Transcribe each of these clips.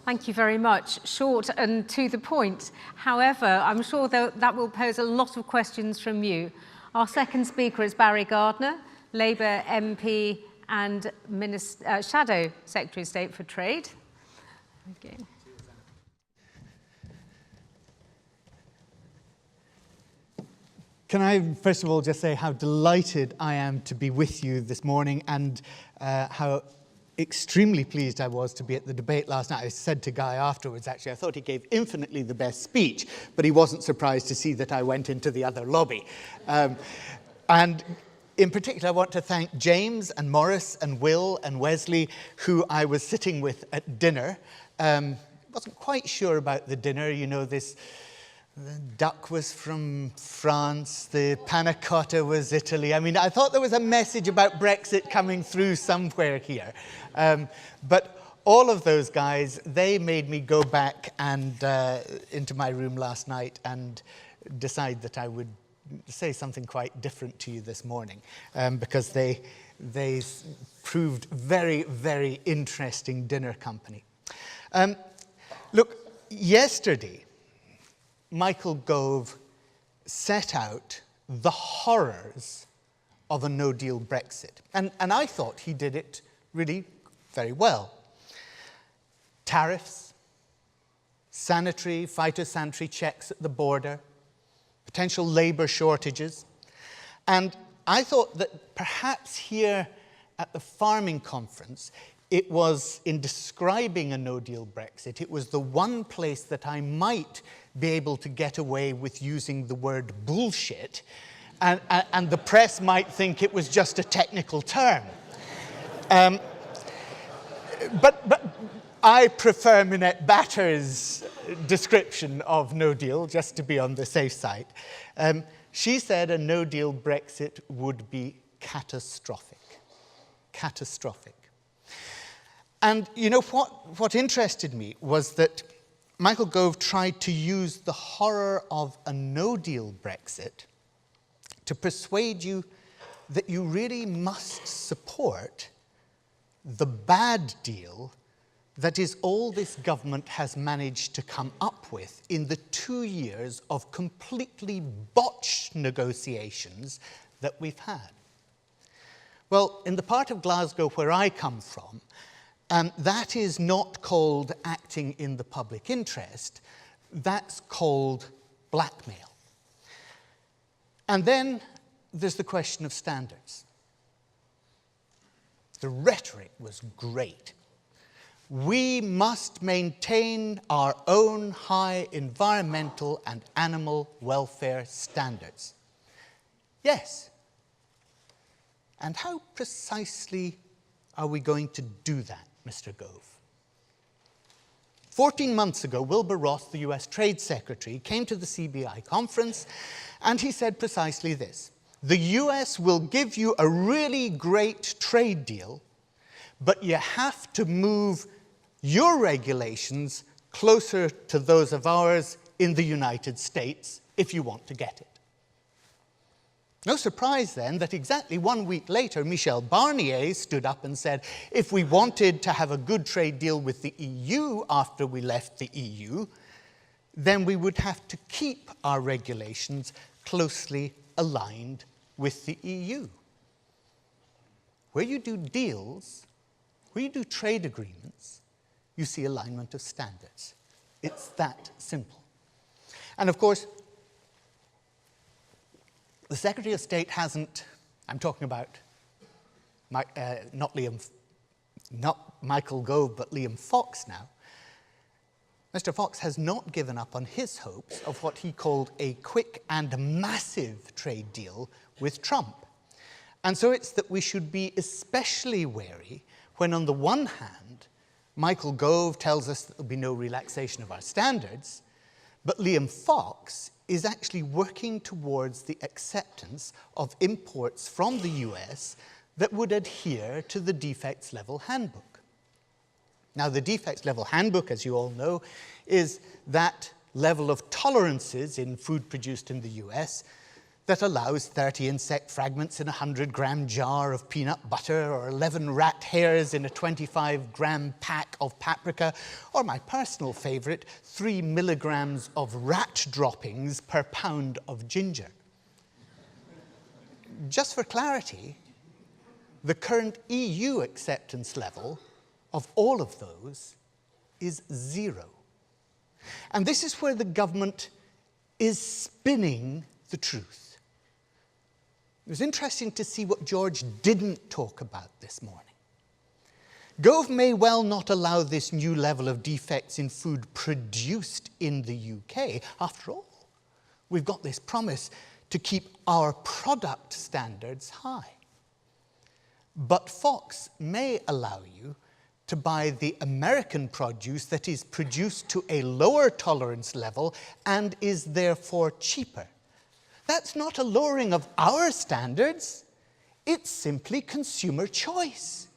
Thank you very much. Short and to the point. However, I'm sure that will pose a lot of questions from you. Our second speaker is Barry Gardiner, Labour MP and Shadow Secretary of State for Trade. Okay. Can I, first of all, just say how delighted I am to be with you this morning and how extremely pleased I was to be at the debate last night. I said to Guy afterwards, actually, I thought he gave infinitely the best speech, but he wasn't surprised to see that I went into the other lobby. And in particular, I want to thank James and Morris and Will and Wesley, who I was sitting with at dinner. Wasn't quite sure about the dinner. You know, the duck was from France, the panna cotta was Italy. I mean, I thought there was a message about Brexit coming through somewhere here. But all of those guys, they made me go back and into my room last night and decide that I would say something quite different to you this morning, because they proved very, very interesting dinner company. Look, yesterday, Michael Gove set out the horrors of a no-deal Brexit. And I thought he did it really very well. Tariffs, phytosanitary checks at the border, potential labour shortages. And I thought that perhaps here at the farming conference, it was, in describing a no-deal Brexit, it was the one place that I might be able to get away with using the word bullshit, and the press might think it was just a technical term. But I prefer Minette Batter's description of no deal, just to be on the safe side. She said a no-deal Brexit would be catastrophic. Catastrophic. And you know what interested me was that Michael Gove tried to use the horror of a no-deal Brexit to persuade you that you really must support the bad deal that is all this government has managed to come up with in the 2 years of completely botched negotiations that we've had. Well, in the part of Glasgow where I come from, that is not called acting in the public interest. That's called blackmail. And then there's the question of standards. The rhetoric was great. We must maintain our own high environmental and animal welfare standards. Yes. And how precisely are we going to do that, Mr. Gove? 14 months ago, Wilbur Ross, the US Trade Secretary, came to the CBI conference and he said precisely this: the US will give you a really great trade deal, but you have to move your regulations closer to those of ours in the United States if you want to get it. No surprise then that exactly 1 week later, Michel Barnier stood up and said, if we wanted to have a good trade deal with the EU after we left the EU, then we would have to keep our regulations closely aligned with the EU. Where you do deals, where you do trade agreements, you see alignment of standards. It's that simple. And of course, the Secretary of State hasn't, I'm talking about not Michael Gove, but Liam Fox now. Mr. Fox has not given up on his hopes of what he called a quick and massive trade deal with Trump. And so it's that we should be especially wary when, on the one hand, Michael Gove tells us that there'll be no relaxation of our standards, but Liam Fox is actually working towards the acceptance of imports from the US that would adhere to the defects level handbook. Now, the defects level handbook, as you all know, is that level of tolerances in food produced in the US that allows 30 insect fragments in a 100-gram jar of peanut butter, or 11 rat hairs in a 25-gram pack of paprika, or my personal favourite, 3 milligrams of rat droppings per pound of ginger. Just for clarity, the current EU acceptance level of all of those is 0. And this is where the government is spinning the truth. It was interesting to see what George didn't talk about this morning. Gove may well not allow this new level of defects in food produced in the UK. After all, we've got this promise to keep our product standards high. But Fox may allow you to buy the American produce that is produced to a lower tolerance level and is therefore cheaper. That's not a lowering of our standards. It's simply consumer choice.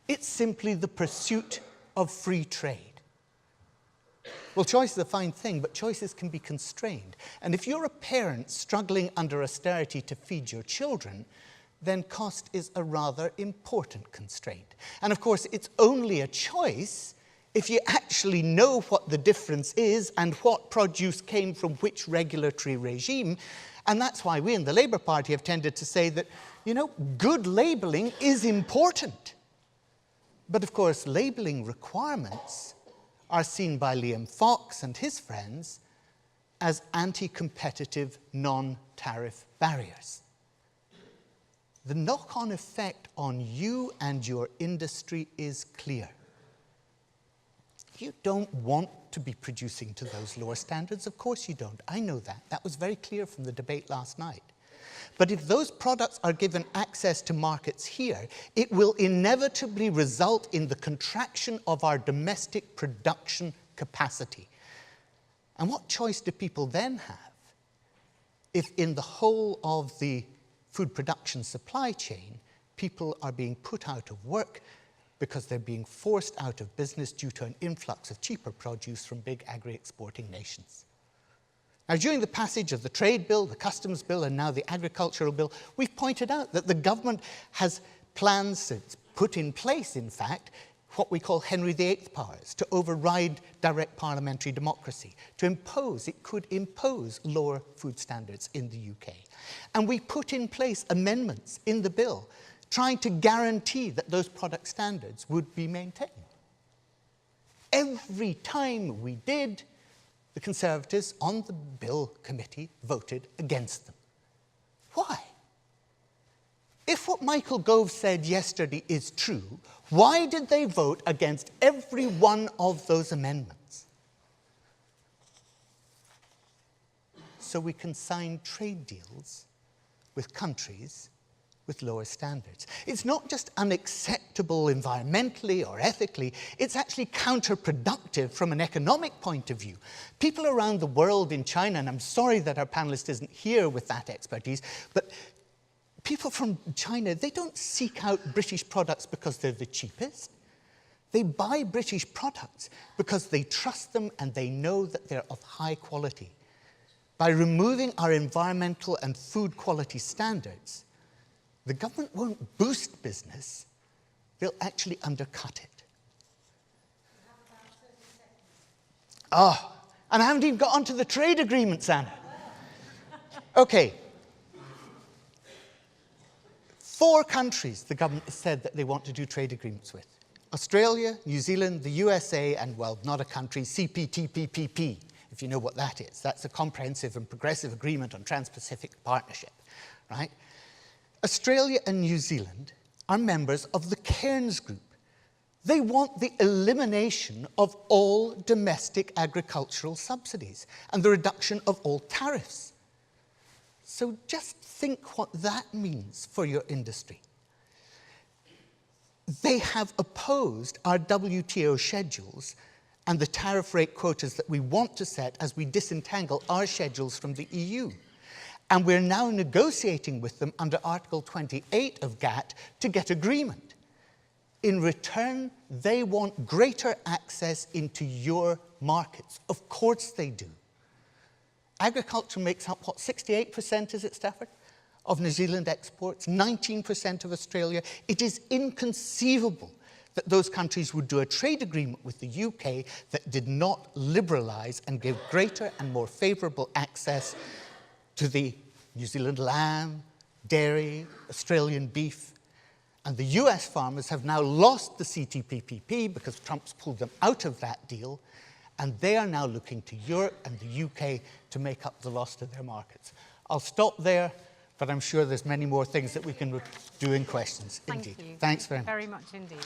It's simply the pursuit of free trade. Well, choice is a fine thing, but choices can be constrained. And if you're a parent struggling under austerity to feed your children, then cost is a rather important constraint. And of course, it's only a choice if you actually know what the difference is and what produce came from which regulatory regime. And that's why we in the Labour Party have tended to say that, good labelling is important. But of course, labelling requirements are seen by Liam Fox and his friends as anti-competitive, non-tariff barriers. The knock-on effect on you and your industry is clear. You don't want to be producing to those lower standards. Of course you don't. I know that. That was very clear from the debate last night. But if those products are given access to markets here, it will inevitably result in the contraction of our domestic production capacity. And what choice do people then have if in the whole of the food production supply chain, people are being put out of work because they're being forced out of business due to an influx of cheaper produce from big agri-exporting nations? Now, during the passage of the trade bill, the customs bill, and now the agricultural bill, we've pointed out that the government has plans to put in place, in fact, what we call Henry VIII powers, to override direct parliamentary democracy, it could impose lower food standards in the UK. And we put in place amendments in the bill trying to guarantee that those product standards would be maintained. Every time we did, the Conservatives on the Bill Committee voted against them. Why? If what Michael Gove said yesterday is true, why did they vote against every one of those amendments? So we can sign trade deals with countries with lower standards. It's not just unacceptable environmentally or ethically, it's actually counterproductive from an economic point of view. People around the world in China, and I'm sorry that our panelist isn't here with that expertise, but people from China, they don't seek out British products because they're the cheapest. They buy British products because they trust them and they know that they're of high quality. By removing our environmental and food quality standards, the government won't boost business, they'll actually undercut it. And I haven't even got onto the trade agreements, Anna. Okay. 4 countries the government has said that they want to do trade agreements with. Australia, New Zealand, the USA, and, well, not a country, CPTPP, if you know what that is. That's a comprehensive and progressive agreement on Trans-Pacific Partnership, right? Australia and New Zealand are members of the Cairns Group. They want the elimination of all domestic agricultural subsidies and the reduction of all tariffs. So just think what that means for your industry. They have opposed our WTO schedules and the tariff rate quotas that we want to set as we disentangle our schedules from the EU. And we're now negotiating with them under Article 28 of GATT to get agreement. In return, they want greater access into your markets. Of course they do. Agriculture makes up, what, 68%, is it, Stafford, of New Zealand exports, 19% of Australia. It is inconceivable that those countries would do a trade agreement with the UK that did not liberalise and give greater and more favourable access to the New Zealand lamb, dairy, Australian beef. And the US farmers have now lost the CTPPP because Trump's pulled them out of that deal, and they are now looking to Europe and the UK to make up the loss to their markets. I'll stop there, but I'm sure there's many more things that we can do in questions. Thank Indeed. you. Thanks very much. Very much indeed.